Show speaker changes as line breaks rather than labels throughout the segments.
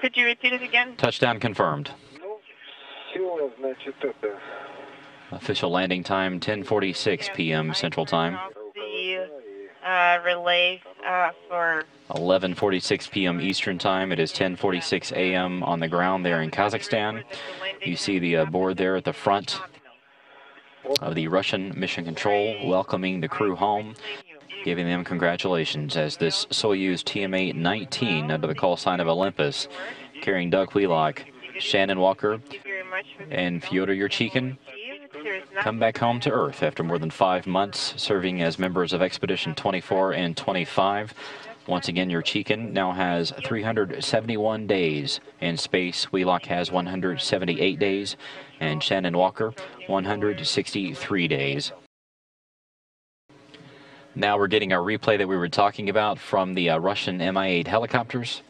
Could you repeat it again?
Touchdown confirmed. Official landing time 10:46 p.m. Central Time.
The relay for
11:46 p.m. Eastern Time. It is 10:46 a.m. on the ground there in Kazakhstan. You see the board there at the front of the Russian Mission Control welcoming the crew home, giving them congratulations as this Soyuz TMA-19 under the call sign of Olympus, carrying Doug Wheelock, Shannon Walker, and Fyodor Yurchikhin, come back home to Earth after more than 5 months serving as members of Expedition 24 and 25. Once again, Yurchikhin now has 371 days in space. Wheelock has 178 days, and Shannon Walker 163 days. Now we're getting our replay that we were talking about from the Russian Mi-8 helicopters.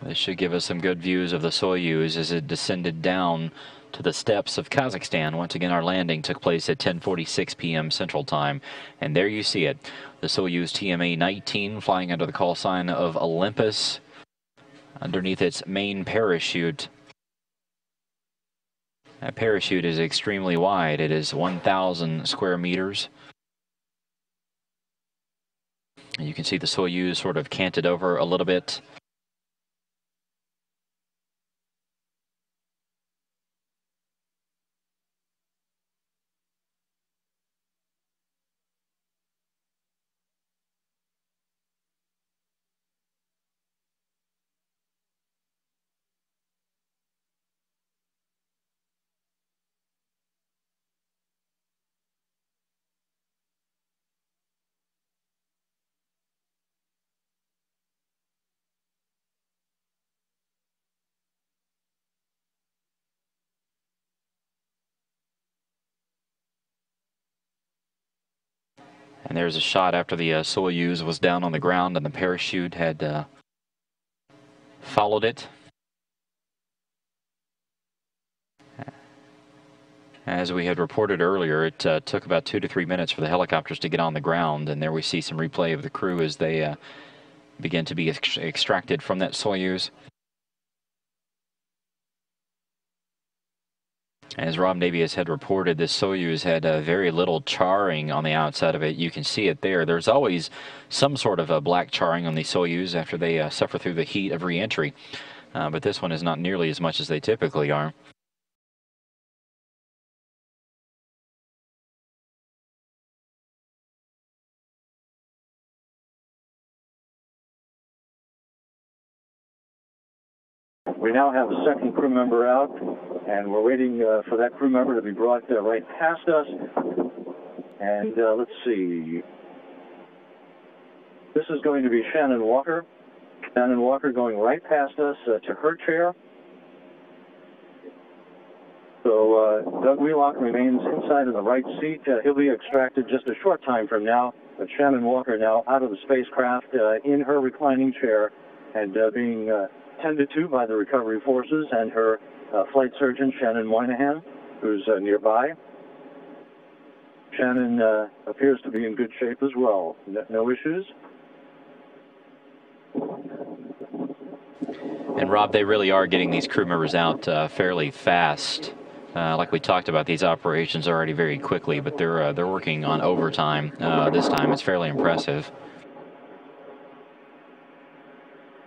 This should give us some good views of the Soyuz as it descended down to the steppes of Kazakhstan. Once again, our landing took place at 10:46 p.m. Central Time. And there you see it, the Soyuz TMA-19 flying under the call sign of Olympus underneath its main parachute. That parachute is extremely wide. It is 1,000 square meters. And you can see the Soyuz sort of canted over a little bit. And there's a shot after the Soyuz was down on the ground and the parachute had followed it. As we had reported earlier, it took about 2 to 3 minutes for the helicopters to get on the ground, and there we see some replay of the crew as they begin to be extracted from that Soyuz. As Rob Navius had reported, this Soyuz had very little charring on the outside of it. You can see it there. There's always some sort of a black charring on the Soyuz after they suffer through the heat of re-entry. But this one is not nearly as much as they typically are.
We now have a second crew member out, and we're waiting for that crew member to be brought right past us. And let's see. This is going to be Shannon Walker. Shannon Walker going right past us to her chair. So Doug Wheelock remains inside in the right seat. He'll be extracted just a short time from now. But Shannon Walker now out of the spacecraft in her reclining chair and being tended to by the recovery forces and her flight surgeon, Shannon Moynihan, who's nearby. Shannon appears to be in good shape as well. No issues.
And Rob, they really are getting these crew members out fairly fast. Like we talked about, these operations already very quickly, but they're working on overtime this time. It's fairly impressive.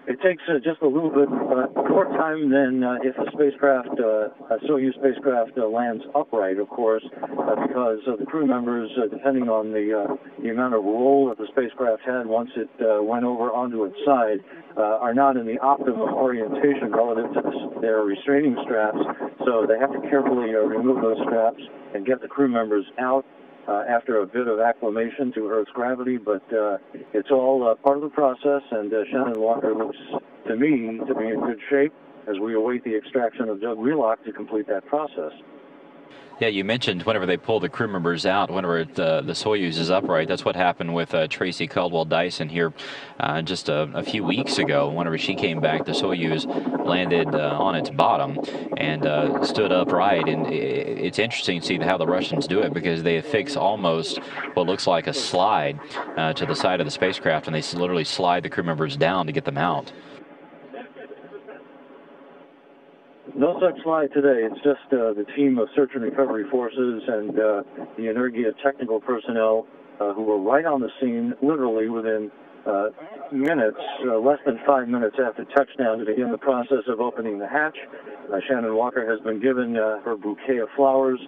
It takes just a little bit more time than if a spacecraft, a Soyuz spacecraft, lands upright, of course, because the crew members, depending on the amount of roll that the spacecraft had once it went over onto its side, are not in the optimum orientation relative to their restraining straps. So they have to carefully remove those straps and get the crew members out after a bit of acclimation to Earth's gravity, but it's all part of the process, and Shannon Walker looks to me to be in good shape as we await the extraction of Doug Wheelock to complete that process.
Yeah, you mentioned whenever they pull the crew members out, whenever the Soyuz is upright, that's what happened with Tracy Caldwell-Dyson here just a few weeks ago. Whenever she came back, the Soyuz landed on its bottom and stood upright. And it's interesting to see how the Russians do it, because they affix almost what looks like a slide to the side of the spacecraft, and they literally slide the crew members down to get them out.
No such slide today. It's just the team of search and recovery forces and the Energia technical personnel who were right on the scene, literally within minutes, less than 5 minutes after touchdown, to begin the process of opening the hatch. Shannon Walker has been given her bouquet of flowers.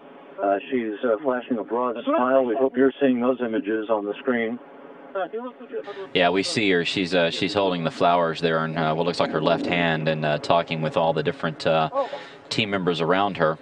She's flashing a broad smile. We hope you're seeing those images on the screen.
Yeah, we see her. She's holding the flowers there in what looks like her left hand, and talking with all the different team members around her.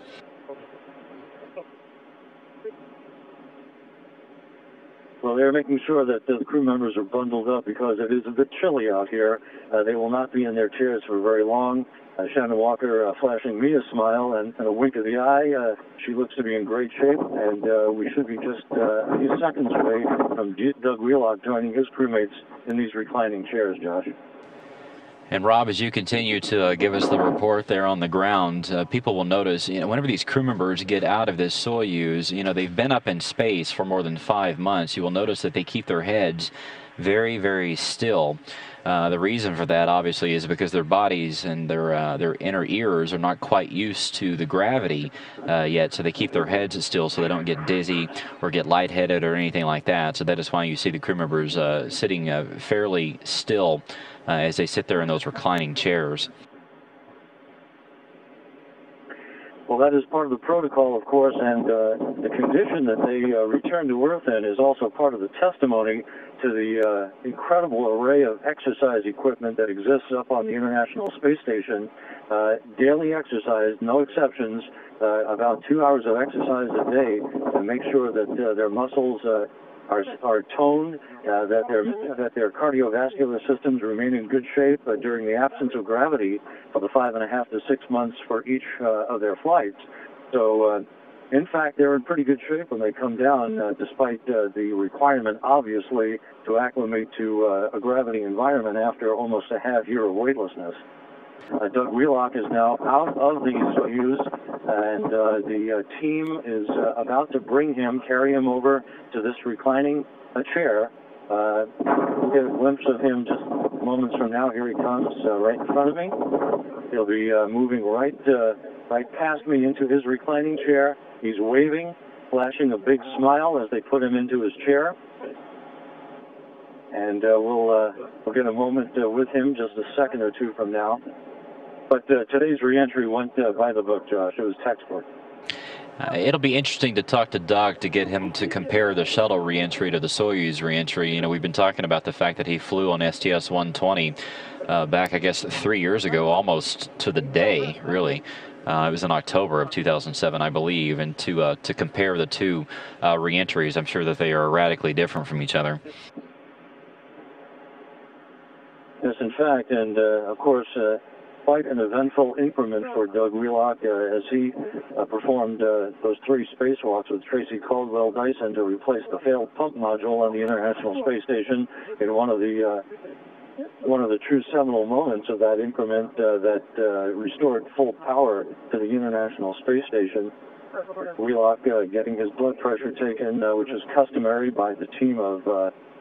Well, they're making sure that the crew members are bundled up because it is a bit chilly out here. They will not be in their chairs for very long. Shannon Walker flashing me a smile and a wink of the eye. She looks to be in great shape, and we should be just a few seconds away from Doug Wheelock joining his crewmates in these reclining chairs, Josh.
And Rob, as you continue to give us the report there on the ground, people will notice, whenever these crew members get out of this Soyuz, they've been up in space for more than 5 months. You will notice that they keep their heads very, very still. The reason for that, obviously, is because their bodies and their inner ears are not quite used to the gravity yet, so they keep their heads still so they don't get dizzy or get lightheaded or anything like that. So that is why you see the crew members sitting fairly still as they sit there in those reclining chairs.
Well, that is part of the protocol, of course, and the condition that they return to Earth in is also part of the testimony to the incredible array of exercise equipment that exists up on the International Space Station. Daily exercise, no exceptions, about 2 hours of exercise a day to make sure that their muscles are toned, that their cardiovascular systems remain in good shape during the absence of gravity for the 5.5 to 6 months for each of their flights. So, in fact, they're in pretty good shape when they come down, despite the requirement, obviously, to acclimate to a gravity environment after almost a half year of weightlessness. Doug Wheelock is now out of the Soyuz, and the team is about to carry him over to this reclining chair. We'll get a glimpse of him just moments from now. Here he comes, right in front of me. He'll be moving right past me into his reclining chair. He's waving, flashing a big smile as they put him into his chair. And we'll get a moment with him just a second or two from now. But today's reentry went by the book, Josh. It was textbook.
It'll be interesting to talk to Doug to get him to compare the shuttle reentry to the Soyuz reentry. We've been talking about the fact that he flew on STS-120 back, I guess, 3 years ago, almost to the day, really. It was in October of 2007, I believe. And to compare the two reentries, I'm sure that they are radically different from each other.
Yes, in fact, and of course, quite an eventful increment for Doug Wheelock as he performed those 3 spacewalks with Tracy Caldwell-Dyson to replace the failed pump module on the International Space Station in one of the true seminal moments of that increment that restored full power to the International Space Station. Wheelock getting his blood pressure taken, which is customary by the team of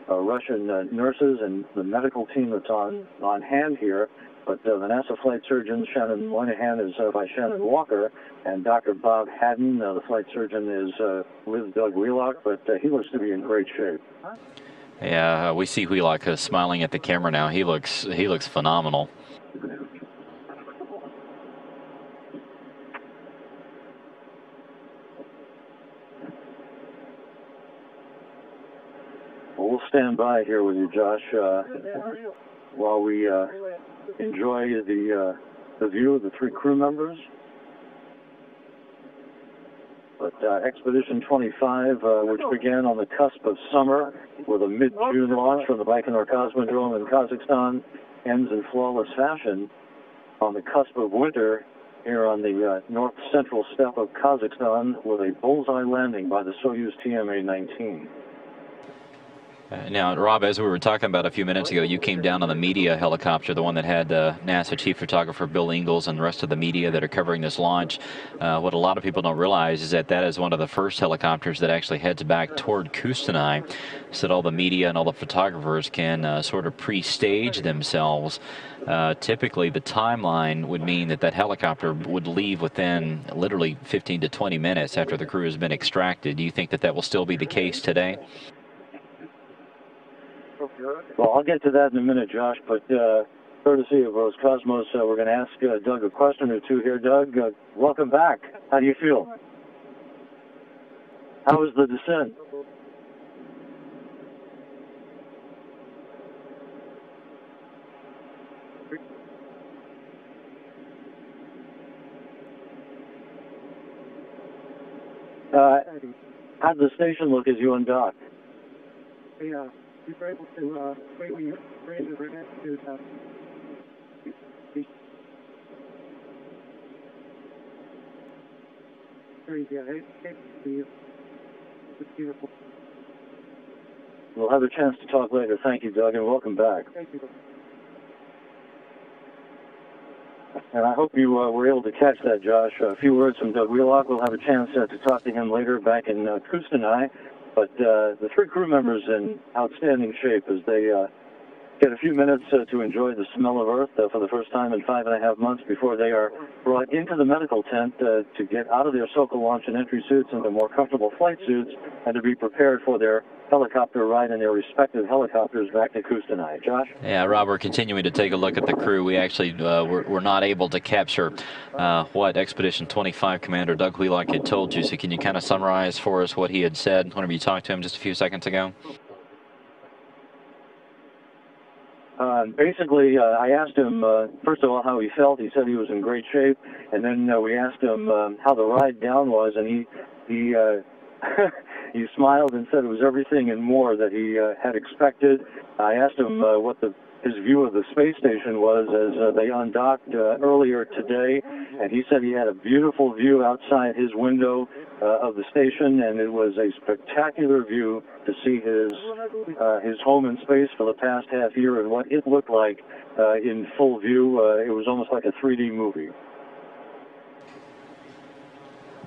Russian nurses and the medical team that's on hand here. But the NASA flight surgeon, Shannon, is by Shannon Walker, and Dr. Bob Haddon, the flight surgeon, is with Doug Wheelock, but he looks to be in great shape.
Yeah, we see Wheelock smiling at the camera now. He looks phenomenal.
Well, we'll stand by here with you, Josh, while we enjoy the view of the 3 crew members. But Expedition 25, which began on the cusp of summer with a mid-June launch from the Baikonur Cosmodrome in Kazakhstan, ends in flawless fashion on the cusp of winter here on the north-central steppe of Kazakhstan with a bullseye landing by the Soyuz TMA-19.
Now, Rob, as we were talking about a few minutes ago, you came down on the media helicopter, the one that had NASA chief photographer Bill Ingalls and the rest of the media that are covering this launch. What a lot of people don't realize is that that is one of the first helicopters that actually heads back toward Kustanai, so that all the media and all the photographers can sort of pre-stage themselves. Typically, the timeline would mean that that helicopter would leave within literally 15 to 20 minutes after the crew has been extracted. Do you think that that will still be the case today?
Well, I'll get to that in a minute, Josh, but courtesy of Roscosmos, we're going to ask Doug a question or two here. Doug, welcome back. How do you feel? How was the descent? How did the station look as you undocked?
Yeah. We were able to greatly raise the altitude. It's beautiful.
We'll have a chance to talk later. Thank you, Doug, and welcome back.
Thank you.
And I hope you were able to catch that, Josh. A few words from Doug Wheelock. We'll have a chance to talk to him later back in Kustanai. But the three crew members in outstanding shape as they get a few minutes to enjoy the smell of Earth for the first time in 5.5 months before they are brought into the medical tent to get out of their Sokol launch and entry suits into more comfortable flight suits and to be prepared for their helicopter ride in their respective helicopters back to Kustanai. Josh?
Yeah, Rob, we're continuing to take a look at the crew. We actually were not able to capture what Expedition 25 Commander Doug Wheelock had told you. So can you kind of summarize for us what he had said whenever you talked to him just a few seconds ago?
Basically, I asked him, first of all, how he felt. He said he was in great shape. And then we asked him how the ride down was, and he he smiled and said it was everything and more that he had expected. I asked him what his view of the space station was as they undocked earlier today, and he said he had a beautiful view outside his window of the station, and it was a spectacular view to see his home in space for the past half year and what it looked like in full view. It was almost like a 3D movie.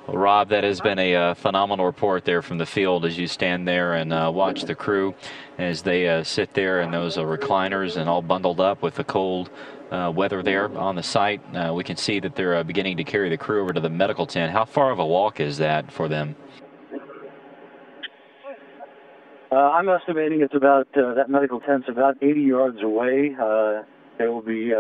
Well, Rob, that has been a phenomenal report there from the field as you stand there and watch the crew as they sit there in those recliners and all bundled up with the cold weather there on the site. We can see that they're beginning to carry the crew over to the medical tent. How far of a walk is that for them?
I'm estimating it's about, that medical tent's about 80 yards away. There will be,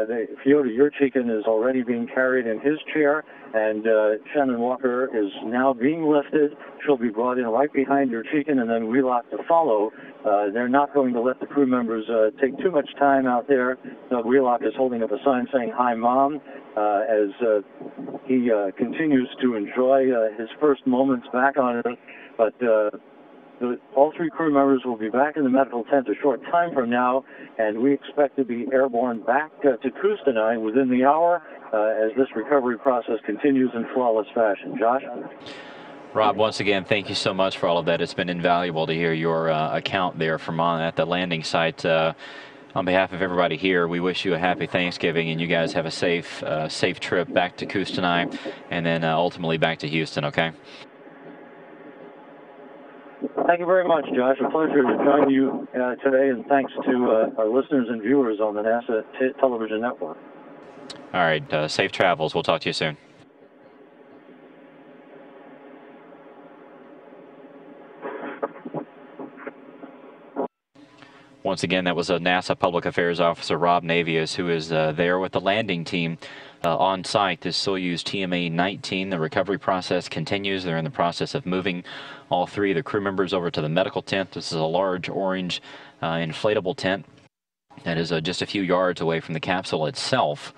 Fyodor Yurchikhin is already being carried in his chair, and Shannon Walker is now being lifted. She'll be brought in right behind Yurchikhin, and then Wheelock to follow. They're not going to let the crew members take too much time out there. Doug Wheelock is holding up a sign saying, "Hi, Mom," as he continues to enjoy his first moments back on Earth. But all three crew members will be back in the medical tent a short time from now, and we expect to be airborne back to Kustanai within the hour as this recovery process continues in flawless fashion. Josh?
Rob, once again, thank you so much for all of that. It's been invaluable to hear your account there from at the landing site. On behalf of everybody here, we wish you a happy Thanksgiving, and you guys have a safe trip back to Kustanai and then ultimately back to Houston, okay?
Thank you very much, Josh. A pleasure to join you today, and thanks to our listeners and viewers on the NASA television network.
All right, safe travels. We'll talk to you soon. Once again, that was a NASA Public Affairs Officer, Rob Navius, who is there with the landing team on site. This Soyuz TMA-19, the recovery process continues. They're in the process of moving all three of the crew members over to the medical tent. This is a large orange inflatable tent that is just a few yards away from the capsule itself.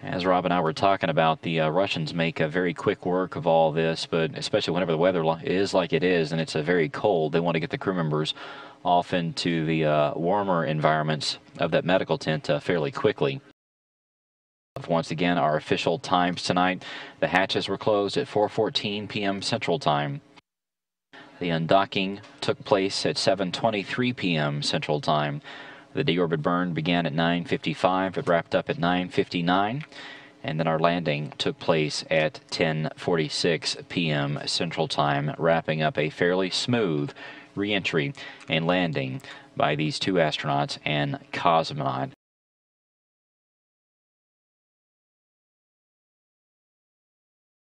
As Rob and I were talking about, the Russians make a very quick work of all this, but especially whenever the weather is like it is and it's very cold, they want to get the crew members off into the warmer environments of that medical tent fairly quickly. Once again, our official times tonight. The hatches were closed at 4:14 p.m. Central Time. The undocking took place at 7:23 p.m. Central Time. The deorbit burn began at 9:55. It wrapped up at 9:59. And then our landing took place at 10:46 p.m. Central Time, wrapping up a fairly smooth re-entry and landing by these two astronauts and cosmonaut.